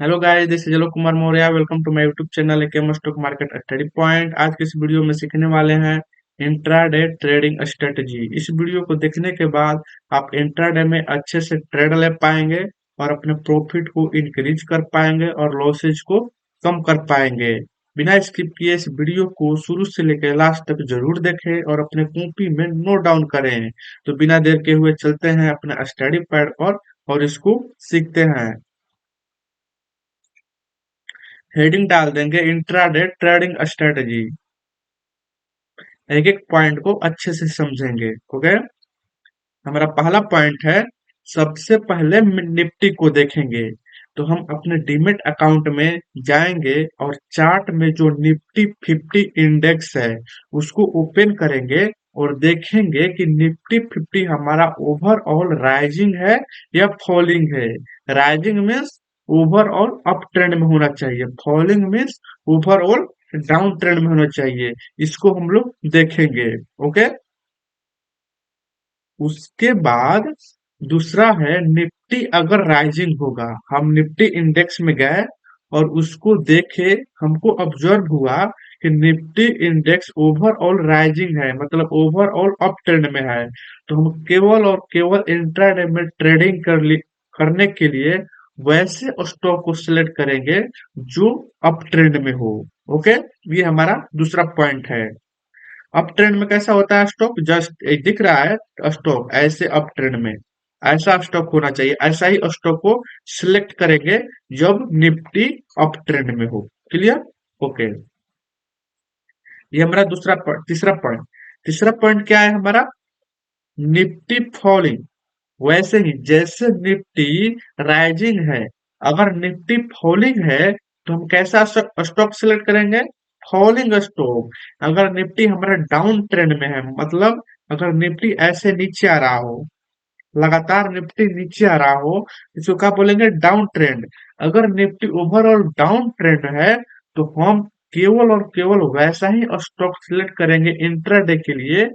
Hello guys, this is Alok Kumar Maurya. Welcome to my YouTube channel AKM stock market study point. आज के इस video में सीखने वाले हैं इंट्राडे ट्रेडिंग स्ट्रेटजी। इस वीडियो को देखने के बाद आप इंट्राडे में अच्छे से ट्रेड ले पाएंगे और अपने प्रॉफिट को इंक्रीज कर पाएंगे और लॉसेज को कम कर पाएंगे। बिना स्किप किए इस वीडियो को शुरू से लेकर लास्ट तक जरूर देखें और अपने कॉपी में नोट डाउन करें। तो बिना देर के हुए चलते हैं अपने स्टडी पैड पर और इसको सीखते हैं। हेडिंग डाल देंगे इंट्राडे ट्रेडिंग स्ट्रेटजी। एक एक पॉइंट को अच्छे से समझेंगे। ओके, हमारा पहला पॉइंट है, सबसे पहले निफ्टी को देखेंगे। तो हम अपने डीमेट अकाउंट में जाएंगे और चार्ट में जो निफ्टी 50 इंडेक्स है उसको ओपन करेंगे और देखेंगे कि निफ्टी 50 हमारा ओवरऑल राइजिंग है या फॉलिंग है। Rising means overall up trend में होना चाहिए, falling means overall down trend में होना चाहिए। इसको हम लोग देखेंगे। ओके, उसके बाद दूसरा है निफ्टी अगर राइजिंग होगा। हम निफ्टी इंडेक्स में गए और उसको देखे, हमको ऑब्जर्व हुआ कि निफ्टी इंडेक्स ओवरऑल राइजिंग है, मतलब ओवरऑल अप ट्रेंड में है। तो हम केवल और केवल इंट्राडे में ट्रेडिंग करने के लिए वैसे स्टॉक को सिलेक्ट करेंगे जो अप ट्रेंड में हो। ओके, ये हमारा दूसरा पॉइंट है। अप ट्रेंड में कैसा होता है स्टॉक, जस्ट दिख रहा है स्टॉक ऐसे अप ट्रेंड में ऐसा स्टॉक होना चाहिए। ऐसा ही स्टॉक को सिलेक्ट करेंगे जब निफ्टी अप ट्रेंड में हो। क्लियर? ओके, ये हमारा तीसरा पॉइंट क्या है हमारा, निफ्टी फॉलिंग। वैसे ही जैसे निफ्टी राइजिंग है, अगर निफ्टी फॉलिंग है तो हम कैसा स्टॉक सिलेक्ट करेंगे, फॉलिंग स्टॉक। अगर निफ्टी हमारा डाउन ट्रेंड में है, मतलब अगर निफ्टी ऐसे नीचे आ रहा हो, लगातार निफ्टी नीचे आ रहा हो, इसको क्या बोलेंगे, डाउन ट्रेंड। अगर निफ्टी ओवरऑल डाउन ट्रेंड है तो हम केवल और केवल वैसा ही स्टॉक सिलेक्ट करेंगे इंट्राडे के लिए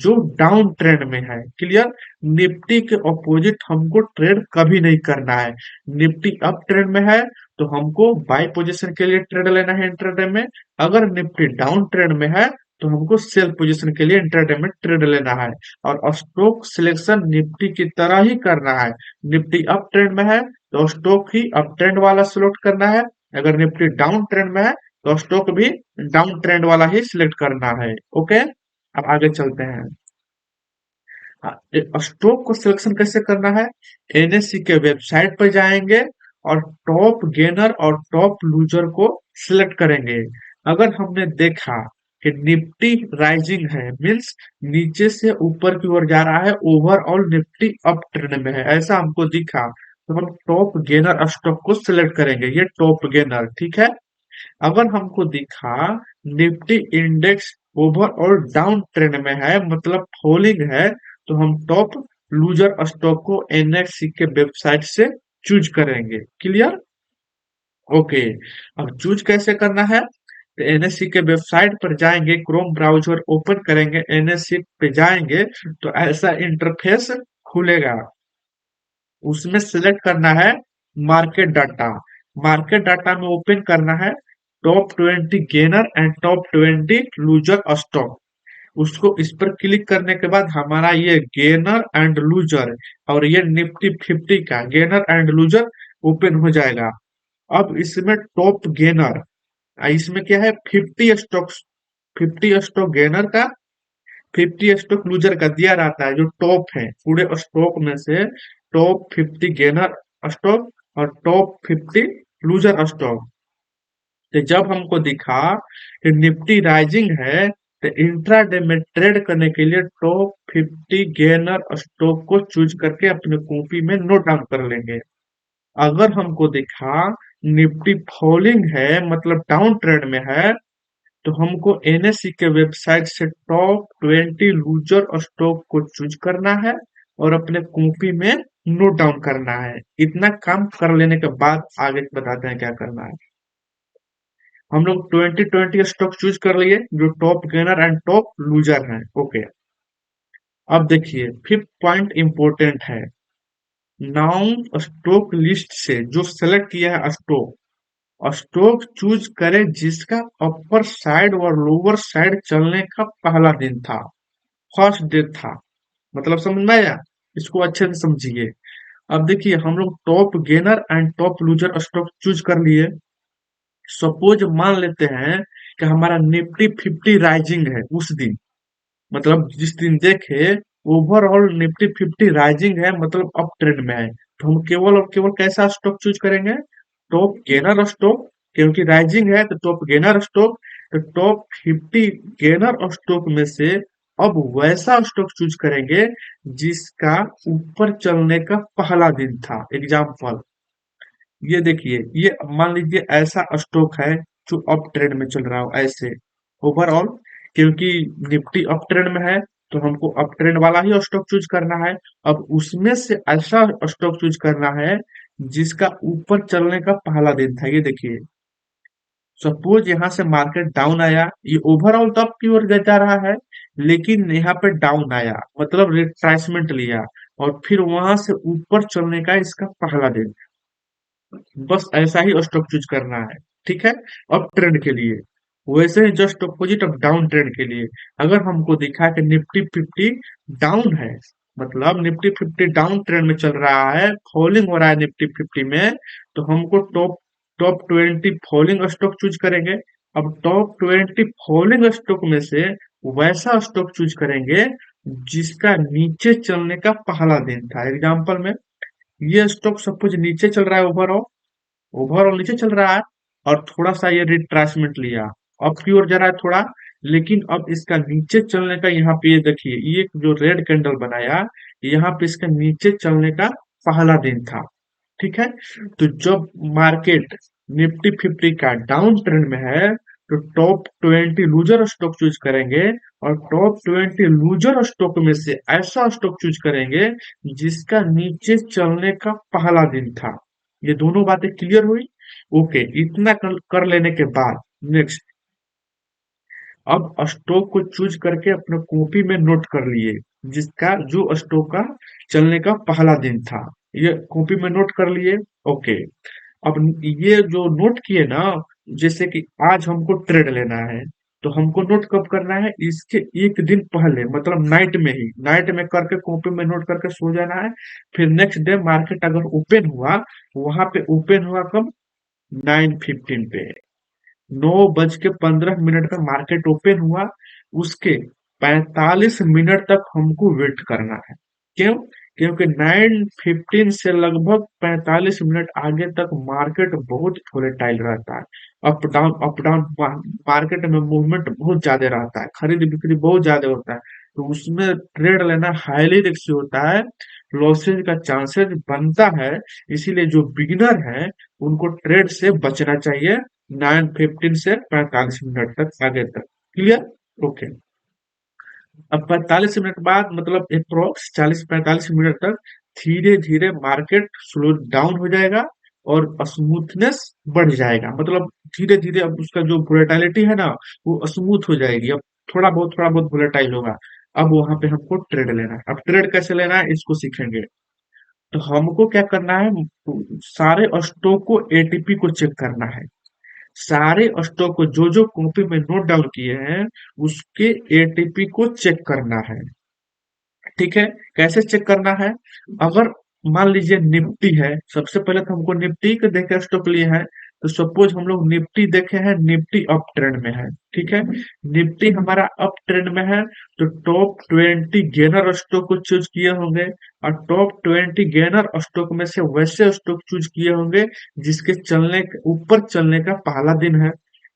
जो डाउन ट्रेंड में है। क्लियर? निफ्टी के ऑपोजिट हमको ट्रेड कभी नहीं करना है। निफ्टी अप ट्रेंड में है तो हमको बाय पोजीशन के लिए ट्रेड लेना है इंट्राडे में। अगर निफ्टी डाउन ट्रेंड में है तो हमको सेल पोजीशन के लिए इंट्राडे में ट्रेड लेना है। और स्टॉक सिलेक्शन निफ्टी की तरह ही करना है। निफ्टी अप ट्रेंड में है तो स्टॉक ही अप ट्रेंड वाला सिलेक्ट करना है। अगर निफ्टी डाउन ट्रेंड में है तो स्टॉक भी डाउन ट्रेंड वाला ही सिलेक्ट करना है। ओके, अब आगे चलते हैं। स्टॉक को सिलेक्शन कैसे करना है, एनएससी के वेबसाइट पर जाएंगे और टॉप गेनर और टॉप लूजर को सिलेक्ट करेंगे। अगर हमने देखा कि निफ्टी राइजिंग है, मीन्स नीचे से ऊपर की ओर जा रहा है, ओवरऑल निफ्टी अप ट्रेंड में है, ऐसा हमको दिखा, तो हम टॉप गेनर स्टॉक को सिलेक्ट करेंगे। ये टॉप गेनर, ठीक है। अगर हमको दिखा Nifty index overall down trend में है, मतलब फॉलिंग है, तो हम टॉप लूजर स्टॉक को एनएससी के वेबसाइट से चूज करेंगे। क्लियर? ओके, अब चूज कैसे करना है, तो एनएससी के वेबसाइट पर जाएंगे, क्रोम ब्राउजर ओपन करेंगे, एनएससी पे जाएंगे तो ऐसा इंटरफेस खुलेगा। उसमें सिलेक्ट करना है मार्केट डाटा। मार्केट डाटा में ओपन करना है top 20 gainer and top 20 loser stock. उसको इस पर क्लिक करने के बाद हमारा ये गेनर एंड लूजर और ये निफ्टी 50 का गेनर एंड लूजर ओपन हो जाएगा। अब इसमें टॉप गेनर, इसमें क्या है, 50 स्टॉक, 50 स्टॉक गेनर का, 50 स्टॉक लूजर का दिया रहता है, जो टॉप है पूरे स्टॉक में से, टॉप 50 गेनर स्टॉक और टॉप 50 लूजर स्टॉक। तो जब हमको दिखा कि निफ्टी राइजिंग है तो इंट्राडे में ट्रेड करने के लिए टॉप 50 गेनर स्टॉक को चूज करके अपने कॉपी में नोट डाउन कर लेंगे। अगर हमको दिखा निफ्टी फॉलिंग है, मतलब डाउन ट्रेंड में है, तो हमको एनएससी के वेबसाइट से टॉप 20 लूजर स्टॉक को चूज करना है और अपने कॉपी में नोट डाउन करना है। इतना काम कर लेने के बाद आगे बताते हैं क्या करना है। हम लोग 2020 स्टॉक चूज कर लिए जो top gainer and top loser हैं। ओके, अब देखिए फिफ्थ पॉइंट इंपोर्टेंट है। नाउ स्टॉक लिस्ट से जो सेलेक्ट किया है स्टॉक, स्टॉक चूज करे जिसका अपर साइड और लोअर साइड चलने का पहला दिन था, फर्स्ट डे था। मतलब समझ में आया? इसको अच्छे से समझिए। अब देखिए हम लोग top gainer and top loser stock choose कर लिए। सपोज मान लेते हैं कि हमारा निफ्टी 50 राइजिंग है उस दिन, मतलब जिस दिन देखे ओवरऑल निफ्टी 50 राइजिंग है, मतलब अप ट्रेंड में है, तो हम केवल और केवल कैसा स्टॉक चूज करेंगे? टॉप गेनर स्टॉक, क्योंकि राइजिंग है तो टॉप गेनर स्टॉक। तो टॉप 50 गेनर स्टॉक में से अब वैसा स्टॉक चूज करेंगे जिसका ऊपर चलने का पहला दिन था। एग्जाम्पल ये देखिए, ये मान लीजिए ऐसा स्टॉक है जो अप ट्रेंड में चल रहा हो ऐसे ओवरऑल, क्योंकि निफ्टी अप ट्रेंड में है तो हमको अप ट्रेंड वाला ही स्टॉक चूज करना है। अब उसमें से ऐसा स्टॉक चूज करना है जिसका ऊपर चलने का पहला दिन था। ये देखिए, सपोज यहाँ से मार्केट डाउन आया, ये ओवरऑल तो अप की ओर जा रहा है, लेकिन यहाँ पे डाउन आया मतलब रिट्रेसमेंट लिया, और फिर वहां से ऊपर चलने का इसका पहला दिन। बस ऐसा ही स्टॉक चूज करना है, ठीक है, अप ट्रेंड के लिए। वैसे ही जस्ट अपोजिट अब डाउन ट्रेंड के लिए, अगर हमको दिखा कि निफ्टी 50 डाउन है, मतलब निफ्टी 50 डाउन ट्रेंड में चल रहा है, फॉलिंग हो रहा है निफ्टी 50 में, तो हमको top top 20 falling stock choose करेंगे। अब टॉप 20 फॉलिंग स्टॉक में से वैसा स्टॉक चूज करेंगे जिसका नीचे चलने का पहला दिन था। एग्जाम्पल में ये स्टॉक सपोज नीचे चल रहा है, ओवरऑल ओवरऑल नीचे चल रहा है, और थोड़ा सा ये रिट्रेसमेंट लिया, अप की ओर जा रहा है थोड़ा, लेकिन अब इसका नीचे चलने का यहाँ पे ये देखिए, ये जो रेड कैंडल बनाया, यहाँ पे इसका नीचे चलने का पहला दिन था, ठीक है। तो जब मार्केट निफ्टी 50 का डाउन ट्रेंड में है तो टॉप 20 लूजर स्टॉक चूज करेंगे, और टॉप 20 लूजर स्टॉक में से ऐसा स्टॉक चूज करेंगे जिसका नीचे चलने का पहला दिन था। ये दोनों बातें क्लियर हुई? ओके, इतना कर लेने के बाद नेक्स्ट, अब स्टॉक को चूज करके अपने कॉपी में नोट कर लिए जिसका जो स्टॉक का चलने का पहला दिन था, ये कॉपी में नोट कर लिए। ओके, अब ये जो नोट किए ना, जैसे कि आज हमको ट्रेड लेना है, तो हमको नोट कब करना है? इसके एक दिन पहले, मतलब नाइट में ही, नाइट में करके कॉपी में नोट करके सो जाना है। फिर नेक्स्ट डे मार्केट अगर ओपन हुआ, वहां पे ओपन हुआ कब? 9:15 पे, 9:15 पे मार्केट ओपन हुआ, उसके 45 मिनट तक हमको वेट करना है। क्यों? क्योंकि 9:15 से लगभग 45 मिनट आगे तक मार्केट बहुत वोलेटाइल रहता है। अप डाउन मार्केट में मूवमेंट बहुत ज्यादा रहता है, खरीद बिक्री बहुत ज्यादा होता है, तो उसमें ट्रेड लेना हाईली रिस्की होता है, लॉसेज का चांसेस बनता है। इसीलिए जो बिगिनर है उनको ट्रेड से बचना चाहिए 9:15 से 45 मिनट तक आगे तक। क्लियर? ओके। अब 45 मिनट बाद, मतलब अप्रोक्स 40-45 मिनट तक धीरे धीरे मार्केट स्लो डाउन हो जाएगा और स्मूथनेस बढ़ जाएगा, मतलब धीरे धीरे अब उसका जो वोलेटिलिटी है ना, वो स्मूथ हो जाएगी। अब थोड़ा बहुत वोलेटाइल होगा। अब वहां पे हमको ट्रेड लेना है। अब ट्रेड कैसे लेना है इसको सीखेंगे। तो हमको क्या करना है? सारे स्टॉक को एटीपी को चेक करना है। सारे स्टॉक को जो जो कॉपी में नोट डाउन किए हैं उसके एटीपी को चेक करना है, ठीक है। कैसे चेक करना है? अगर मान लीजिए निफ्टी है, सबसे पहले तो हमको निफ्टी के देखे स्टॉक लिए हैं, तो सपोज हम लोग निफ्टी देखे हैं, निफ्टी अप ट्रेंड में है, ठीक है। निफ्टी हमारा अप ट्रेंड में है, तो टॉप 20 गेनर स्टॉक को चूज किए होंगे, और टॉप 20 गेनर स्टॉक में से वैसे स्टॉक चूज किए होंगे जिसके चलने ऊपर चलने का पहला दिन है,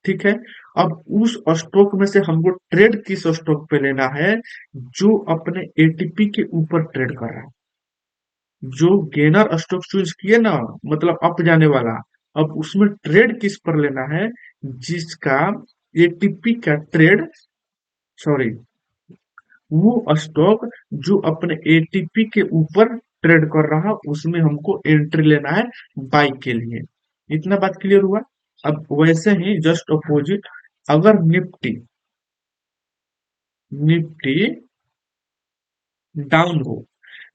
ठीक है। अब उस स्टॉक में से हमको ट्रेड किस स्टॉक पे लेना है? जो अपने एटीपी के ऊपर ट्रेड कर रहा है। जो गेनर स्टॉक चूज किए ना, मतलब अप जाने वाला, अब उसमें ट्रेड किस पर लेना है? जिसका एटीपी का ट्रेड, सॉरी, वो स्टॉक जो अपने एटीपी के ऊपर ट्रेड कर रहा, उसमें हमको एंट्री लेना है बाई के लिए। इतना बात क्लियर हुआ? अब वैसे ही जस्ट अपोजिट, अगर निफ्टी निफ्टी डाउन हो,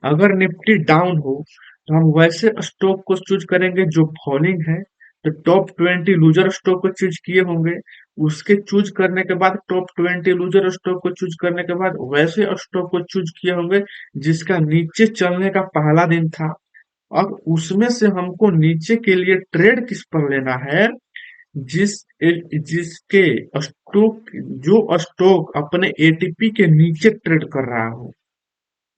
अगर निफ्टी डाउन हो, तो हम वैसे स्टॉक को चूज करेंगे जो फॉलिंग है। तो टॉप 20 लूजर स्टॉक को चूज किए होंगे। उसके चूज करने के बाद टॉप 20 लूजर स्टॉक को चूज करने के बाद वैसे स्टॉक को चूज किए होंगे जिसका नीचे चलने का पहला दिन था। अब उसमें से हमको नीचे के लिए ट्रेड किस पर लेना है, जिस जिसके स्टॉक जो स्टॉक अपने एटीपी के नीचे ट्रेड कर रहा हो।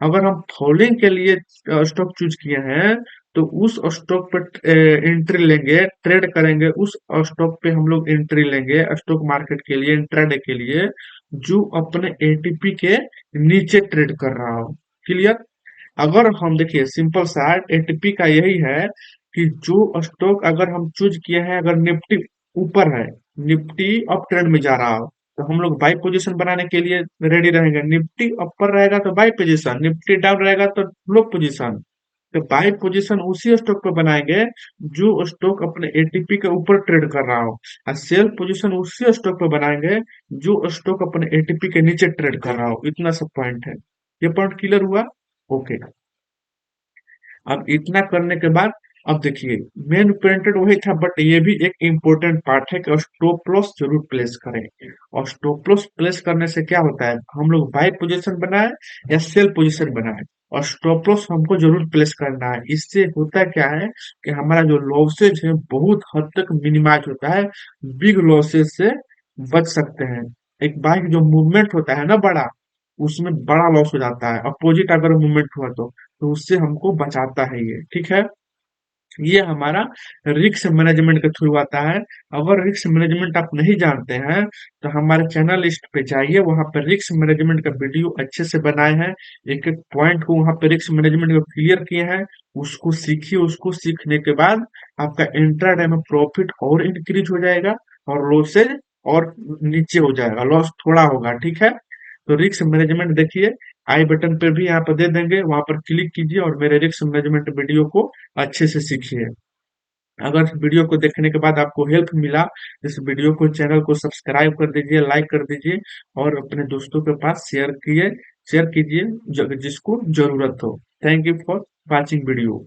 अगर हम फॉलोइंग के लिए स्टॉक चूज किए हैं तो उस स्टॉक पर एंट्री लेंगे, ट्रेड करेंगे। उस स्टॉक पे हम लोग एंट्री लेंगे स्टॉक मार्केट के लिए, इंट्राडे के लिए, जो अपने एटीपी के नीचे ट्रेड कर रहा हो। क्लियर? अगर हम देखिए सिंपल सा एटीपी का यही है कि जो स्टॉक अगर हम चूज किए हैं, अगर निफ्टी ऊपर है, निफ्टी अप ट्रेंड में जा रहा हो, तो हम लोग बाई पोजीशन बनाने के लिए रेडी रहेंगे। निफ्टी ऊपर रहेगा तो बाई पोजीशन, निफ्टी डाउन रहेगा तो लो पोजीशन। तो बाई पोजीशन उसी स्टॉक पे बनाएंगे जो स्टॉक अपने एटीपी के ऊपर ट्रेड कर रहा हो, और सेल पोजीशन उसी स्टॉक पे बनाएंगे जो स्टॉक अपने एटीपी के नीचे ट्रेड कर रहा हो। इतना सब पॉइंट है। ये पॉइंट क्लियर हुआ? ओके। अब इतना करने के बाद अब देखिए मेन पॉइंटेड वही था, बट ये भी एक इम्पोर्टेंट पार्ट है कि स्टॉप लॉस जरूर प्लेस करें। और स्टॉप लॉस प्लेस करने से क्या होता है, हम लोग बाय पोजीशन बनाए या सेल पोजीशन बनाए, और स्टॉप लॉस हमको जरूर प्लेस करना है। इससे होता क्या है कि हमारा जो लॉसेज है बहुत हद तक मिनिमाइज होता है, बिग लॉसेज से बच सकते हैं। एक बाइक जो मूवमेंट होता है ना बड़ा, उसमें बड़ा लॉस हो जाता है, अपोजिट अगर मूवमेंट हुआ तो उससे हमको बचाता है ये। ठीक है? ये हमारा रिस्क मैनेजमेंट के थ्रू आता है। अगर रिस्क मैनेजमेंट आप नहीं जानते हैं तो हमारे चैनल लिस्ट पे जाइए, वहां पर रिस्क मैनेजमेंट का वीडियो अच्छे से बनाए हैं। एक एक पॉइंट को वहां पर रिस्क मैनेजमेंट को क्लियर किए हैं। उसको सीखिए, उसको सीखने के बाद आपका इंट्राडे में प्रॉफिट और इंक्रीज हो जाएगा और लॉसेज और नीचे हो जाएगा, लॉस थोड़ा होगा। ठीक है? तो रिस्क मैनेजमेंट देखिए, आई बटन पे भी यहाँ पर दे देंगे, वहां पर क्लिक कीजिए और मेरे रिस्क मैनेजमेंट वीडियो को अच्छे से सीखिए। अगर इस वीडियो को देखने के बाद आपको हेल्प मिला, इस वीडियो को चैनल को सब्सक्राइब कर दीजिए, लाइक कर दीजिए और अपने दोस्तों के पास शेयर कीजिए जिसको जरूरत हो। Thank you for watching video.